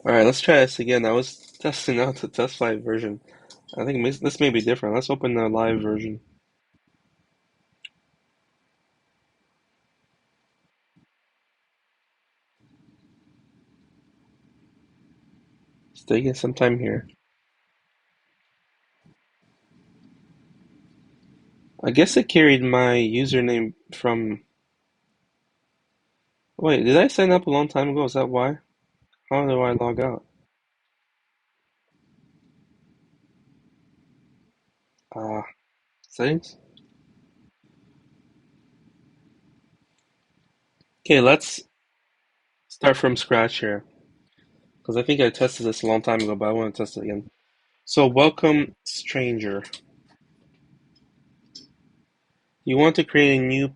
All right, let's try this again. I was testing out the test flight version. I think this may be different. Let's open the live version. It's taking some time here. I guess it carried my username from. Wait, did I sign up a long time ago? Is that why? How do I log out? Uh, Settings? Okay, let's start from scratch here. Because I think I tested this a long time ago, but I want to test it again. So, welcome, stranger. You want to create a new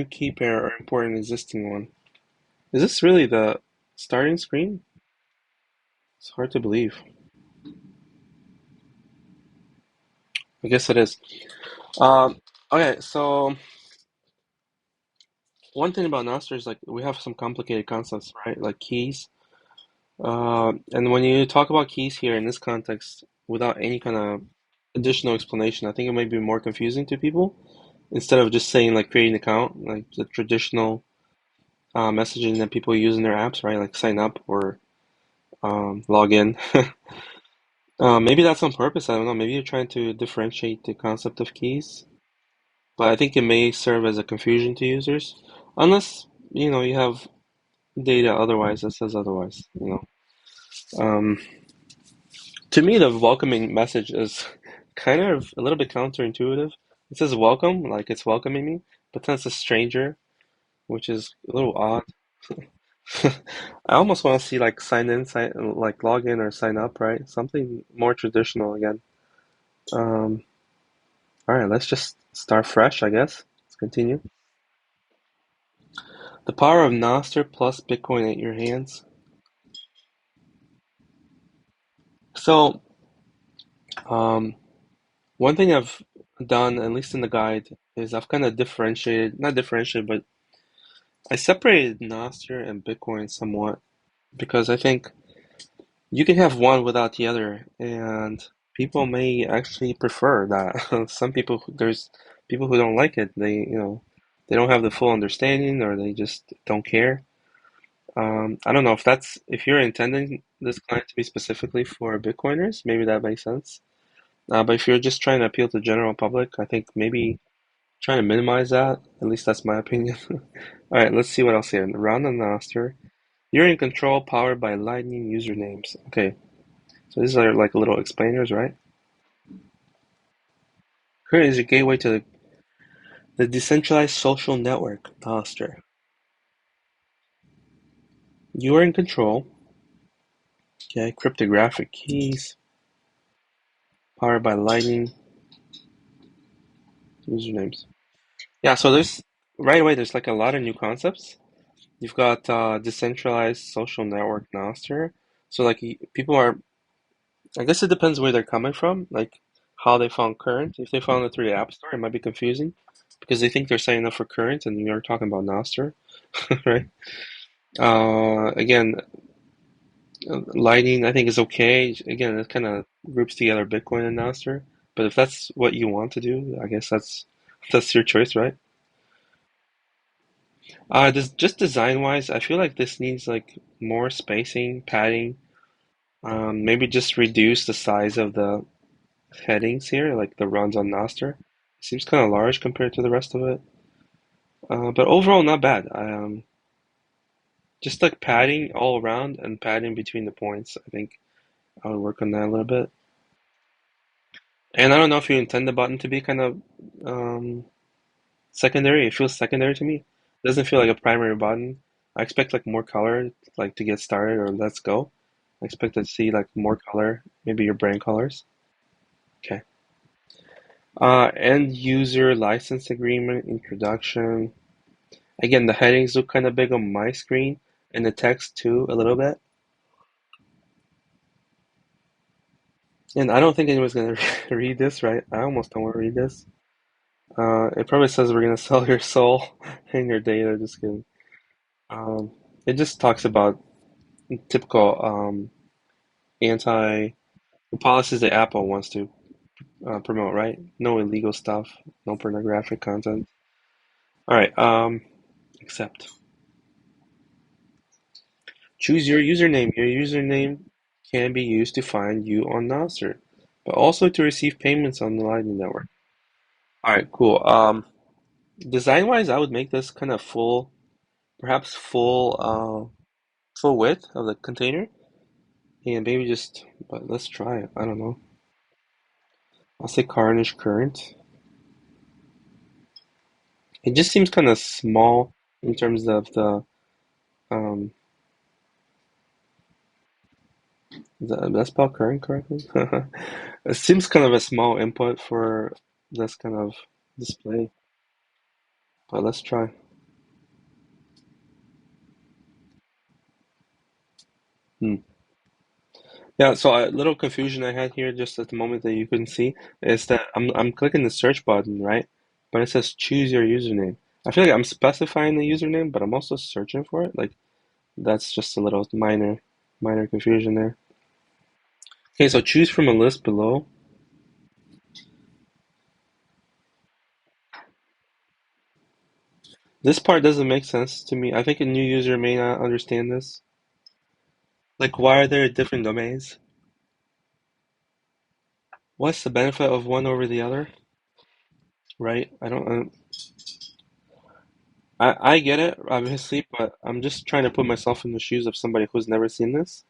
key pair, or import an existing one. Is this really the starting screen? It's hard to believe. I guess it is. Um, okay, so one thing about Nostr is like we have some complicated concepts, right? Like keys. And when you talk about keys here in this context, without any kind of additional explanation, I think it might be more confusing to people. Instead of just saying like create an account, like the traditional messaging that people use in their apps, right? Like sign up or log in. Maybe that's on purpose. I don't know. Maybe you're trying to differentiate the concept of keys. But I think it may serve as a confusion to users, unless you have data otherwise that says otherwise. Um, to me, the welcoming message is kind of a little bit counterintuitive. It says welcome, like it's welcoming me, but then it's a stranger, which is a little odd. I almost want to see like like log in or sign up, right? Something more traditional again. Um, all right, let's just start fresh, I guess. Let's continue. The power of Nostr plus Bitcoin at your hands. So, um, one thing I've done, at least in the guide, is I've kind of not differentiated, but I separated Nostr and Bitcoin somewhat because I think you can have one without the other, and people may actually prefer that. Some people, there's people who don't like it. They don't have the full understanding, or they just don't care. I don't know if you're intending this client to be specifically for Bitcoiners, maybe that makes sense. But if you're just trying to appeal to the general public, I think maybe trying to minimize that. At least that's my opinion. All right, let's see what else here. Round and master. You're in control, powered by Lightning usernames. Okay, so these are like little explainers, right? Here is your gateway to the decentralized social network, Nostr. You are in control. Okay, cryptographic keys, powered by Lightning usernames. Yeah, so there's right away there's like a lot of new concepts. You've got decentralized social network Nostr. So like people are, I guess it depends where they're coming from, like how they found Current. If they found it through the App Store, it might be confusing because they think they're signing up for Current and you're talking about Nostr, right? Again, Lightning I think is okay. Again, it kind of groups together Bitcoin and Nostr. But if that's what you want to do, I guess that's your choice, right? Just design wise, I feel like this needs like more spacing, padding. Maybe just reduce the size of the headings here, like the runs on Nostr. It seems kind of large compared to the rest of it. But overall, not bad. Just like padding all around and padding between the points. I think I would work on that a little bit. And I don't know if you intend the button to be kind of um, secondary. It feels secondary to me. It doesn't feel like a primary button. I expect like more color, like to get started or let's go. I expect to see like more color, maybe your brand colors. Okay. End user license agreement, introduction. Again, the headings look kind of big on my screen, and the text too, a little bit. And I don't think anyone's gonna read this, right? I almost don't want to read this. It probably says we're gonna sell your soul and your data. Just kidding. Um, it just talks about typical anti the policies that Apple wants to promote, right? No illegal stuff, no pornographic content. All right, accept. Choose your username. Your username can be used to find you on Nostr, but also to receive payments on the Lightning Network. All right, cool. Design-wise, I would make this kind of full, perhaps full width of the container, and maybe just, but let's try it. I don't know. I'll say Carnage Current. It just seems kind of small in terms of um, did I spell current correctly? It seems kind of a small input for this kind of display, but let's try. Hmm. Yeah, so a little confusion I had here just at the moment that you couldn't see is that I'm clicking the search button, right? But it says choose your username. I feel like I'm specifying the username, but I'm also searching for it. Like that's just a little minor confusion there. Okay, so choose from a list below. This part doesn't make sense to me. I think a new user may not understand this. Like, why are there different domains? What's the benefit of one over the other? Right? I don't. I get it, obviously, but I'm just trying to put myself in the shoes of somebody who's never seen this.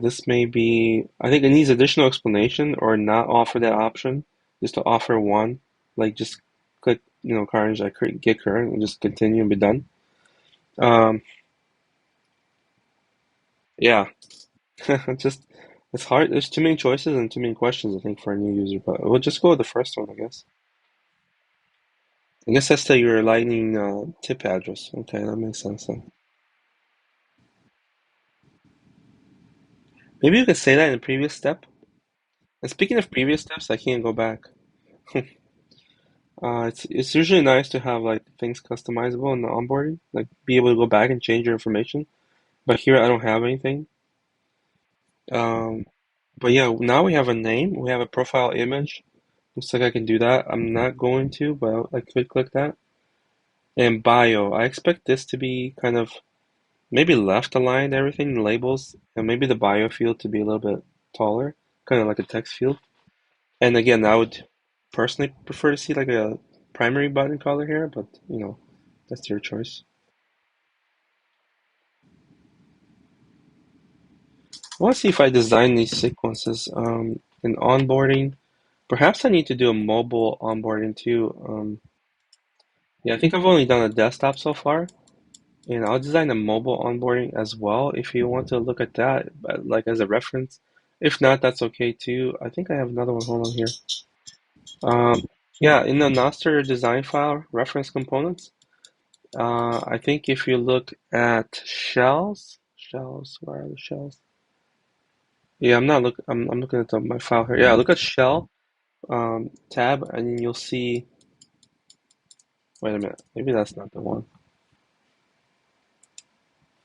This may be. I think it needs additional explanation, or not offer that option. Just to offer one, like just click, Carnage, get current, and just continue and be done. Um, yeah, just it's hard. There's too many choices and too many questions, I think, for a new user. But we'll just go with the first one, I guess. I guess that's your Lightning tip address. Okay, that makes sense then. Maybe you could say that in the previous step. And speaking of previous steps, I can't go back. It's usually nice to have like things customizable in the onboarding, like be able to go back and change your information. But here I don't have anything. Um, but yeah, now we have a name, we have a profile image. Looks like I can do that. I'm not going to, but I could click that. And bio, I expect this to be kind of maybe left aligned everything, the labels, and maybe the bio field to be a little bit taller, kind of like a text field. And again, I would personally prefer to see like a primary button color here, but that's your choice. I want to see if I design these sequences in onboarding. Perhaps I need to do a mobile onboarding too. Yeah, I think I've only done a desktop so far, and I'll design a mobile onboarding as well if you want to look at that, but like as a reference. If not, that's okay too. I think I have another one. Hold on here. Um, yeah, in the Nostr design file, reference components. I think if you look at shells, where are the shells? Yeah, I'm not look. I'm looking at my file here. Yeah, look at shell tab, and then you'll see. Wait a minute, maybe that's not the one.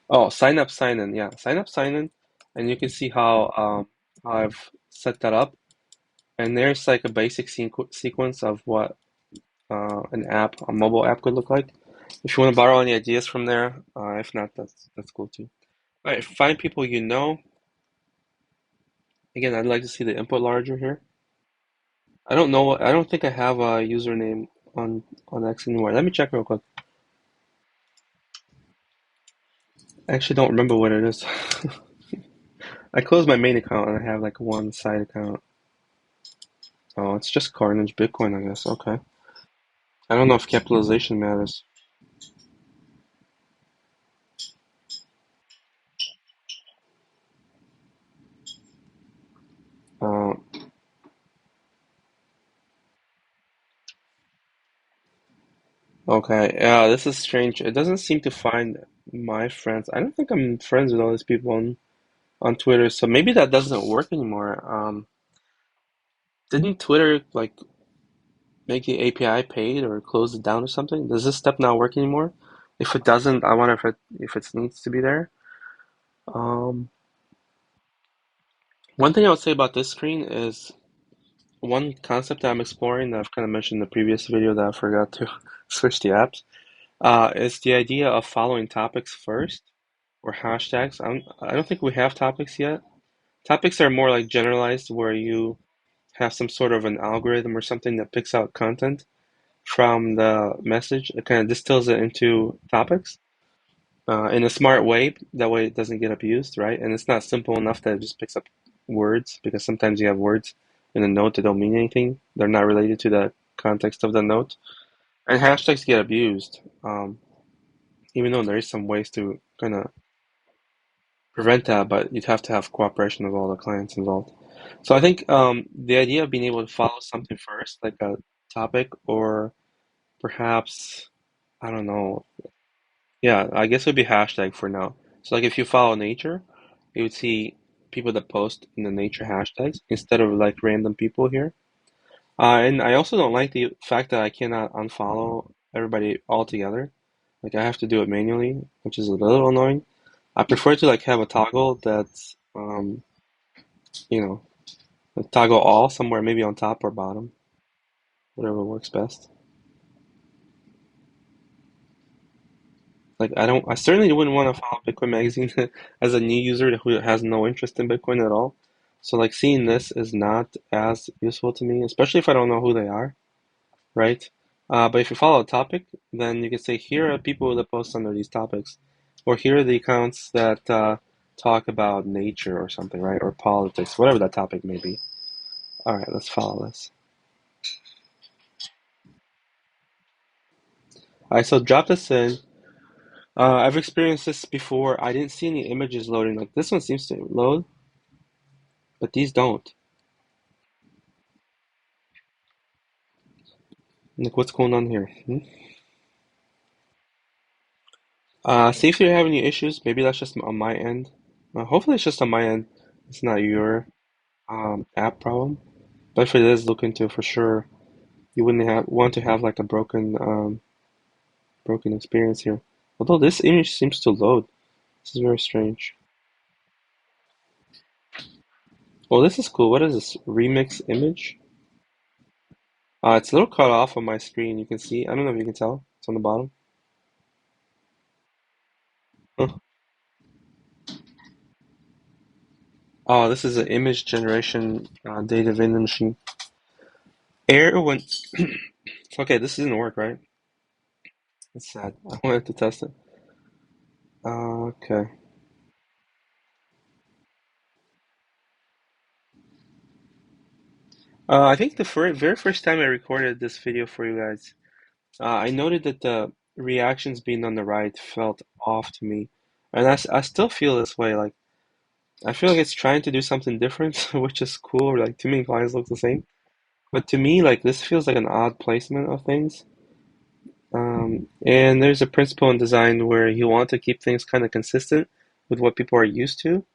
Oh, sign up, sign in. Yeah, sign up, sign in, and you can see how I've set that up. And there's like a basic sequence of what a mobile app could look like. If you want to borrow any ideas from there, if not, that's cool too. All right, find people you know. Again, I'd like to see the input larger here. I don't know. I don't think I have a username on X anymore. Let me check real quick. I actually don't remember what it is. I closed my main account and I have like one side account. Oh, it's just Carnage Bitcoin, I guess. Okay. I don't know if capitalization matters. Uh, okay. Yeah, this is strange. It doesn't seem to find my friends. I don't think I'm friends with all these people on Twitter, so maybe that doesn't work anymore. Didn't Twitter like make the API paid or close it down or something? Does this step not work anymore? If it doesn't, I wonder if it needs to be there. One thing I would say about this screen is one concept that I'm exploring that I've kind of mentioned in the previous video that I forgot to switch the apps. Is the idea of following topics first or hashtags. I don't think we have topics yet. Topics are more like generalized where you have some sort of an algorithm or something that picks out content from the message. It kind of distills it into topics in a smart way. That way it doesn't get abused, right? And it's not simple enough that it just picks up words because sometimes you have words in a note that don't mean anything. They're not related to the context of the note. And hashtags get abused, even though there is some ways to kind of prevent that, but you'd have to have cooperation of all the clients involved. So I think the idea of being able to follow something first, like a topic, or perhaps, I don't know, yeah, I guess it would be hashtag for now. So like if you follow nature, you would see people that post in the nature hashtags instead of like random people here. And I also don't like the fact that I cannot unfollow everybody altogether. Like I have to do it manually, which is a little annoying. I prefer to like have a toggle that's you know, like toggle all somewhere, maybe on top or bottom, whatever works best. Like I certainly wouldn't want to follow Bitcoin Magazine as a new user who has no interest in Bitcoin at all. So like seeing this is not as useful to me, especially if I don't know who they are, right? But if you follow a topic, then you can say here are people that post under these topics, or here are the accounts that talk about nature or something, right? Or politics, whatever that topic may be. All right, let's follow this. All right, so drop this in. I've experienced this before. I didn't see any images loading. Like this one seems to load, but these don't. Like what's going on here? Hmm? See if you're having any issues. Maybe that's just on my end. Hopefully it's just on my end. It's not your app problem. But if it is, look into it for sure. You wouldn't have want to have like a broken experience here. Although this image seems to load. This is very strange. Well, this is cool. What is this? Remix image? It's a little cut off on my screen. You can see. I don't know if you can tell. It's on the bottom. Huh. Oh, this is an image generation data vending machine. Air when okay, this didn't work, right? It's sad. I wanted to test it. Okay. I think the very first time I recorded this video for you guys, I noted that the reactions being on the right felt off to me, and I still feel this way. Like I feel like it's trying to do something different, which is cool. Like too many clients look the same, but to me, like this feels like an odd placement of things. And there's a principle in design where you want to keep things kind of consistent with what people are used to.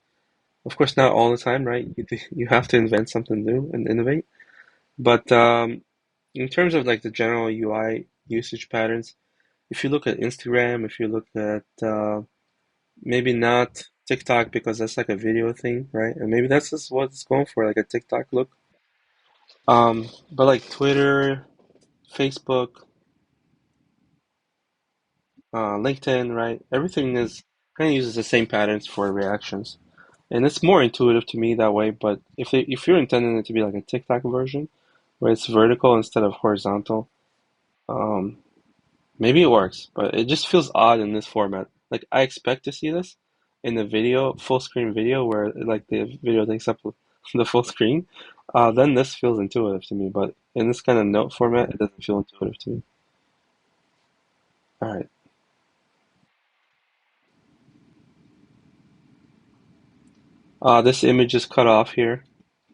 Of course, not all the time, right? You have to invent something new and innovate. But in terms of like the general UI usage patterns, if you look at Instagram, if you look at maybe not TikTok because that's like a video thing, right? And maybe that's just what it's going for, like a TikTok look. But like Twitter, Facebook, LinkedIn, right? Everything is kind of uses the same patterns for reactions, and it's more intuitive to me that way. But if you're intending it to be like a TikTok version, where it's vertical instead of horizontal, um, maybe it works. But it just feels odd in this format. Like I expect to see this in the video, full screen video, where like the video takes up the full screen. Then this feels intuitive to me. But in this kind of note format, it doesn't feel intuitive to me. All right. This image is cut off here.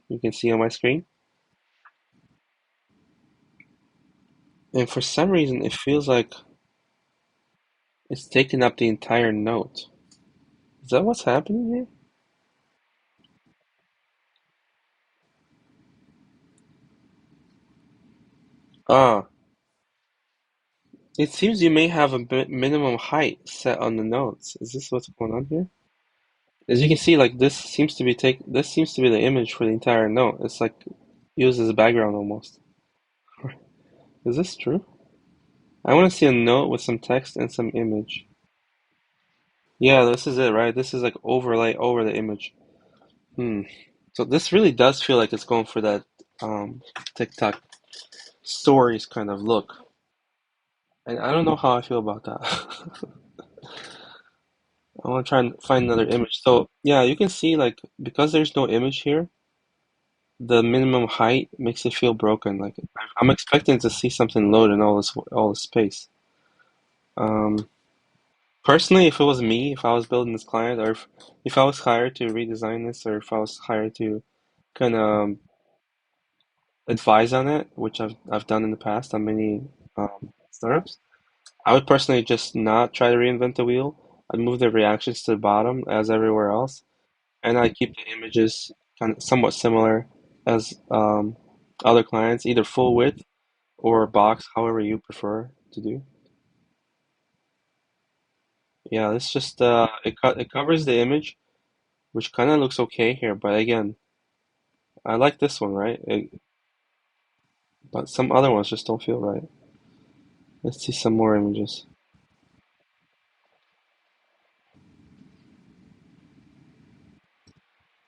You can see on my screen. And for some reason, it feels like it's taking up the entire note. Is that what's happening here? Ah, it seems you may have a minimum height set on the notes. Is this what's going on here? As you can see, like this seems to be the image for the entire note. It's like used as a background almost. Is this true? I want to see a note with some text and some image. Yeah, this is it, right? This is like overlay over the image. Hmm. So this really does feel like it's going for that TikTok stories kind of look. And I don't know how I feel about that. I want to try and find another image. So yeah, you can see like because there's no image here, the minimum height makes it feel broken. Like I'm expecting to see something load in all this space. Um, Personally, if it was me, if I was building this client, or if I was hired to redesign this, or if I was hired to kind of advise on it, which I've done in the past on many startups, I would personally just not try to reinvent the wheel. I'd move the reactions to the bottom as everywhere else, and I keep the images kind of somewhat similar as other clients, either full width or box, however you prefer to do. Yeah, it's just it covers the image, which kind of looks okay here, but again, I like this one, right? But some other ones just don't feel right. Let's see some more images.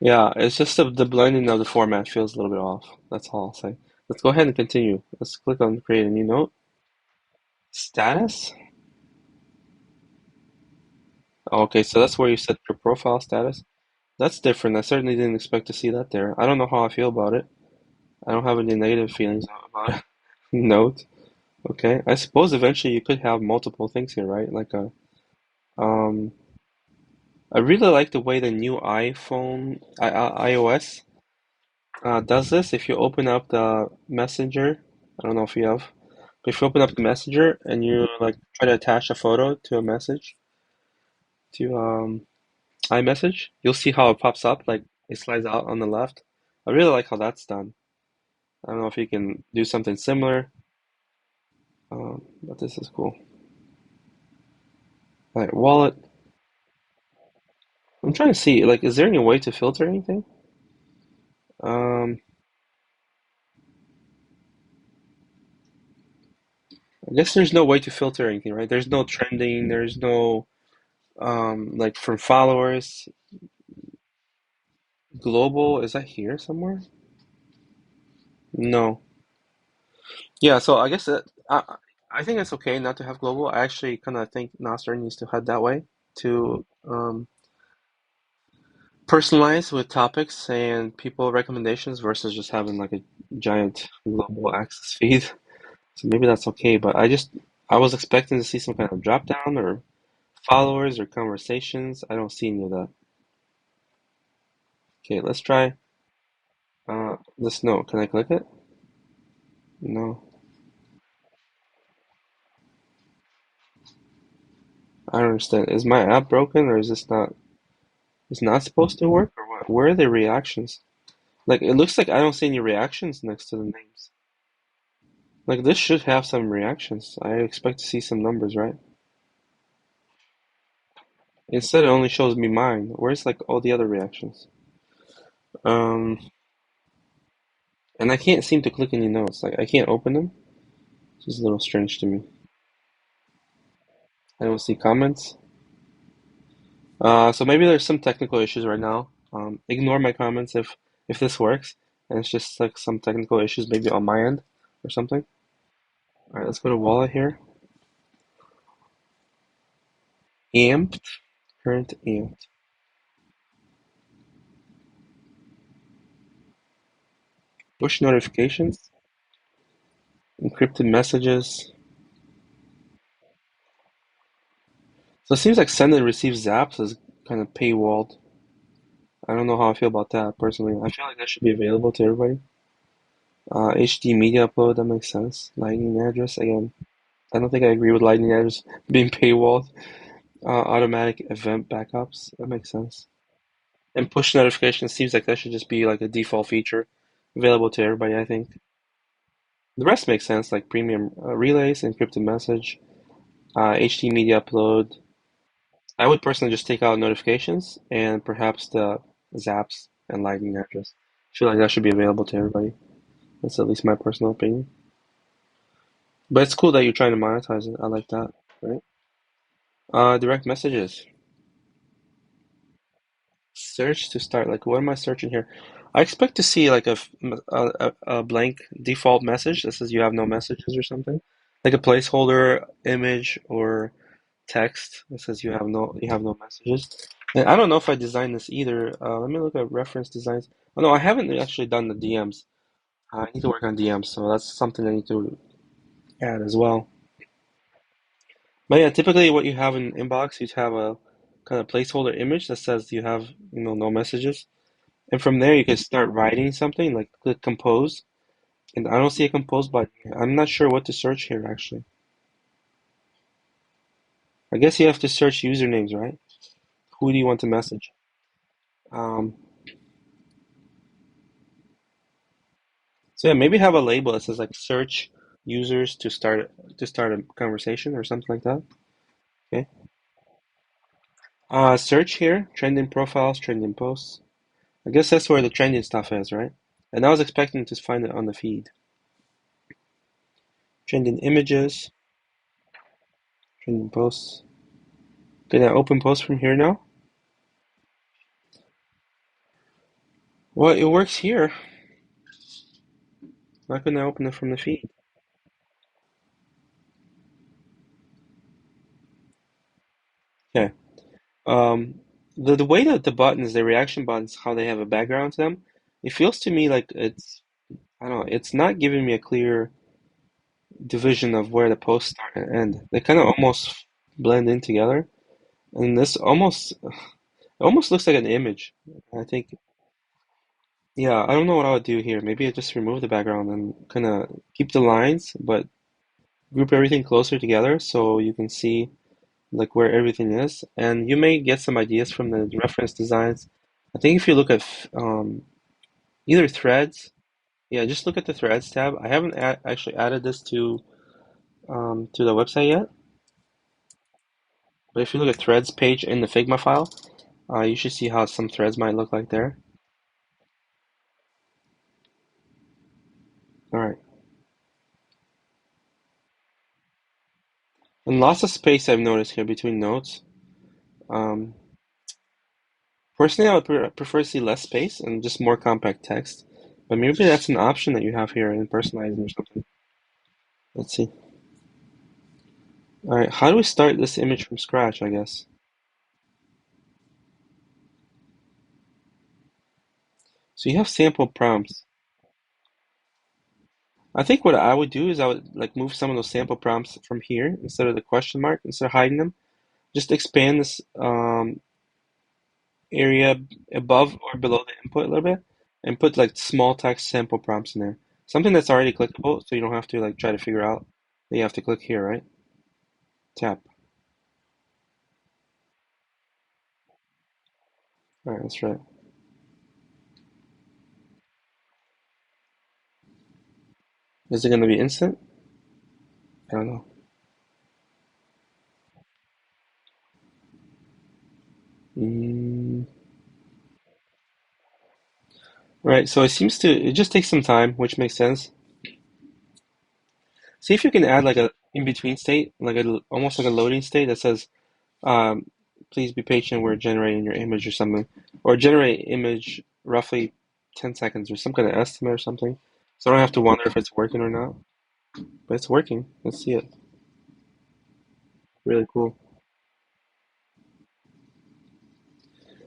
Yeah, it's just the blending of the format feels a little bit off. That's all I'll say. Let's go ahead and continue. Let's click on create a new note. Status? Okay, so that's where you set your profile status. That's different. I certainly didn't expect to see that there. I don't know how I feel about it. I don't have any negative feelings about it. Note. Okay. I suppose eventually you could have multiple things here, right? Like a um I really like the way the new iOS does this. If you open up the Messenger, I don't know if you have, but if you open up the Messenger and you like try to attach a photo to a message to iMessage, you'll see how it pops up, like it slides out on the left. I really like how that's done. I don't know if you can do something similar, but this is cool. All right, wallet. I'm trying to see, like, is there any way to filter anything? Um, I guess there's no way to filter anything, right? There's no trending, there's no like from followers, global, is that here somewhere? No. Yeah, so I guess I think it's okay not to have global. I actually kind of think Nostr needs to head that way to personalize with topics and people recommendations versus just having like a giant global access feed. So maybe that's okay, but I was expecting to see some kind of drop down or followers or conversations. I don't see any of that. Okay, let's try this note. Can I click it? No. I don't understand. Is my app broken or is this not it's not supposed to work or what? Where are the reactions? Like it looks like I don't see any reactions next to the names. Like this should have some reactions. I expect to see some numbers, right? Instead it only shows me mine. Where's like all the other reactions? Um and I can't seem to click any notes. Like I can't open them. It's just a little strange to me. I don't see comments. So maybe there's some technical issues right now. Ignore my comments if this works, and it's just like some technical issues maybe on my end or something. All right, let's go to wallet here. Amped, current amped. Push notifications, encrypted messages. So it seems like send and receive zaps is kind of paywalled. I don't know how I feel about that personally. I feel like that should be available to everybody. HD media upload, that makes sense. Lightning address, again, I don't think I agree with Lightning address being paywalled. Automatic event backups. That makes sense. And push notifications seems like that should just be like a default feature available to everybody, I think. The rest makes sense, like premium relays, encrypted message, HD media upload, I would personally just take out notifications and perhaps the Zaps and Lightning address. I feel like that should be available to everybody. That's at least my personal opinion. But it's cool that you're trying to monetize it. I like that, right? Direct messages. Search to start. Like, what am I searching here? I expect to see like a blank default message that says you have no messages or something, like a placeholder image or text that says you have no messages. And I don't know if I designed this either. Let me look at reference designs. Oh no, I haven't actually done the DMs. I need to work on DMs, so that's something I need to add as well. But yeah, typically what you have in inbox, you have a kind of placeholder image that says you have, no messages. And from there, you can start writing something, like click compose. And I don't see a compose button here. I'm not sure what to search here, actually. I guess you have to search usernames, right? Who do you want to message? Um, so yeah, maybe have a label that says like search users to start a conversation or something like that. Okay. Search here, trending profiles, trending posts. I guess that's where the trending stuff is, right? And I was expecting to find it on the feed. Trending images, trending posts. Can I open posts from here now? Well, it works here. Why couldn't I open it from the feed? Okay. Um, the way that the buttons, the reaction buttons, how they have a background to them, it feels to me like I don't know, it's not giving me a clear division of where the posts start and end. They kind of almost blend in together, and this almost looks like an image. I think, yeah, I don't know what I would do here. Maybe I just remove the background and kind of keep the lines, but group everything closer together so you can see like where everything is, and you may get some ideas from the reference designs. I think if you look at either threads, yeah, just look at the threads tab. I haven't actually added this to the website yet, but if you look at threads page in the Figma file, you should see how some threads might look like there. All right, and lots of space I've noticed here between notes. Um, Personally, I would prefer to see less space and just more compact text, but maybe that's an option that you have here in personalizing or something. Let's see. All right, how do we start this image from scratch, I guess? So you have sample prompts. I think what I would do is I would like move some of those sample prompts from here instead of the question mark, instead of hiding them. Just expand this area above or below the input a little bit and put like small text sample prompts in there. Something that's already clickable so you don't have to like try to figure out that you have to click here, right? Tap. All right, that's right. Is it going to be instant? I don't know. Mm, right, so it just takes some time, which makes sense. See if you can add like a in-between state, like almost like a loading state that says, um, please be patient, we're generating your image or something. Or generate image roughly 10 seconds or some kind of estimate or something. So I don't have to wonder if it's working or not. But it's working. Let's see it. Really cool.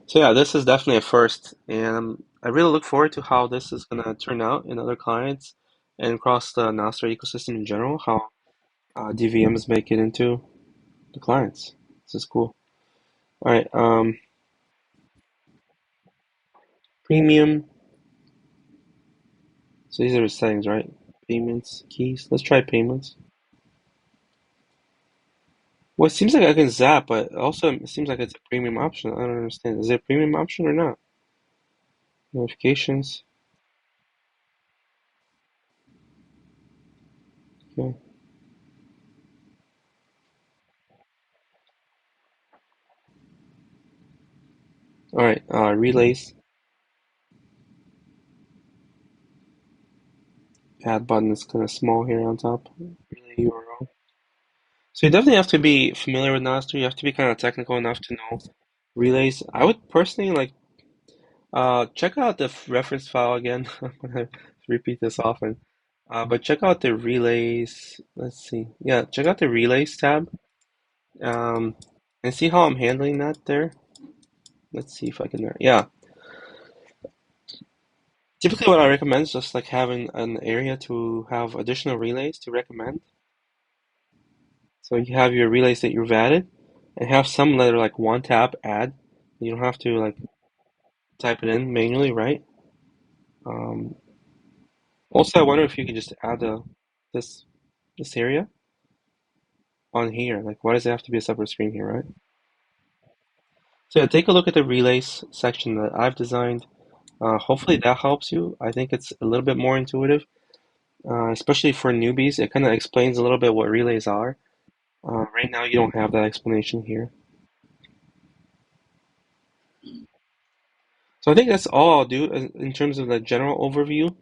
So yeah, this is definitely a first, and I really look forward to how this is gonna turn out in other clients and across the Nostr ecosystem in general, how DVMs make it into the clients. This is cool. All right, premium. So these are the settings, right? Payments, keys. Let's try payments. Well, it seems like I can zap, but also it seems like it's a premium option. I don't understand. Is it a premium option or not? Notifications. Okay. All right, relays, add button is kind of small here on top. Relay URL. So you definitely have to be familiar with Nostr. You have to be kind of technical enough to know relays. I would personally like check out the reference file again. I'm gonna repeat this often. But check out the relays. Let's see. Yeah, check out the relays tab. Um, and see how I'm handling that there. Let's see if I can. Yeah. Typically, what I recommend is just like having an area to have additional relays to recommend. So you have your relays that you've added, and have some that are like one tap add. You don't have to like type it in manually, right? Um, Also, I wonder if you could just add this this area on here. Like, why does it have to be a separate screen here, right? So yeah, take a look at the relays section that I've designed. Hopefully that helps you. I think it's a little bit more intuitive, especially for newbies. It kind of explains a little bit what relays are. Right now, you don't have that explanation here. So I think that's all I'll do in terms of the general overview.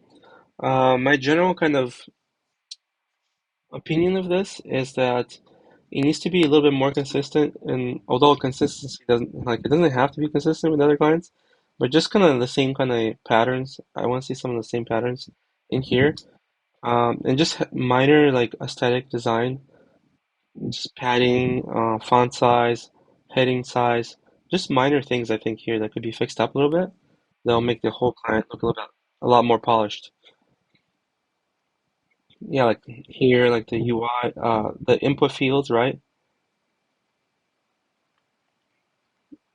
My general kind of opinion of this is that it needs to be a little bit more consistent. And although consistency doesn't like it doesn't have to be consistent with other clients, but just kind of the same kind of patterns. I want to see some of the same patterns in here, and just minor like aesthetic design, just padding, font size, heading size, just minor things I think here that could be fixed up a little bit. That'll make the whole client look a little bit a lot more polished. Yeah, like here, like the UI, the input fields, right?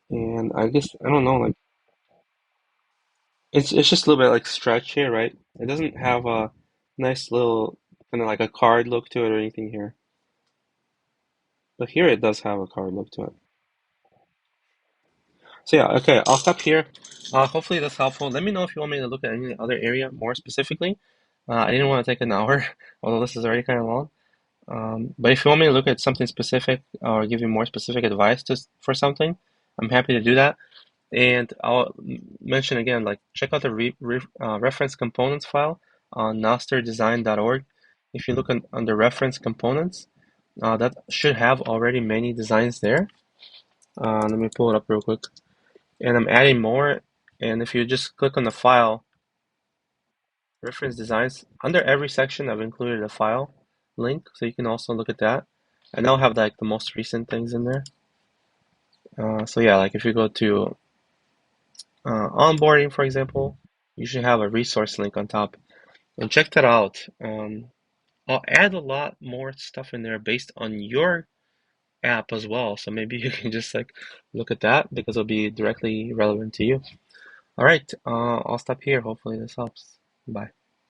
And I guess I don't know, like it's just a little bit like stretch here, right? It doesn't have a nice little kind of like a card look to it or anything here. But here it does have a card look to it. So yeah, okay, I'll stop here. Hopefully that's helpful. Let me know if you want me to look at any other area more specifically. I didn't want to take an hour, although this is already kind of long. But if you want me to look at something specific or give you more specific advice for something, I'm happy to do that. And I'll mention again, like check out the reference components file on nosterdesign.org. If you look under reference components, that should have already many designs there. Let me pull it up real quick. And I'm adding more. And if you just click on the file, reference designs, under every section, I've included a file link, so you can also look at that. And I'll have like the most recent things in there. So yeah, like if you go to onboarding, for example, you should have a resource link on top. And check that out. I'll add a lot more stuff in there based on your app as well. So maybe you can just like look at that because it'll be directly relevant to you. All right, I'll stop here. Hopefully this helps. Bye.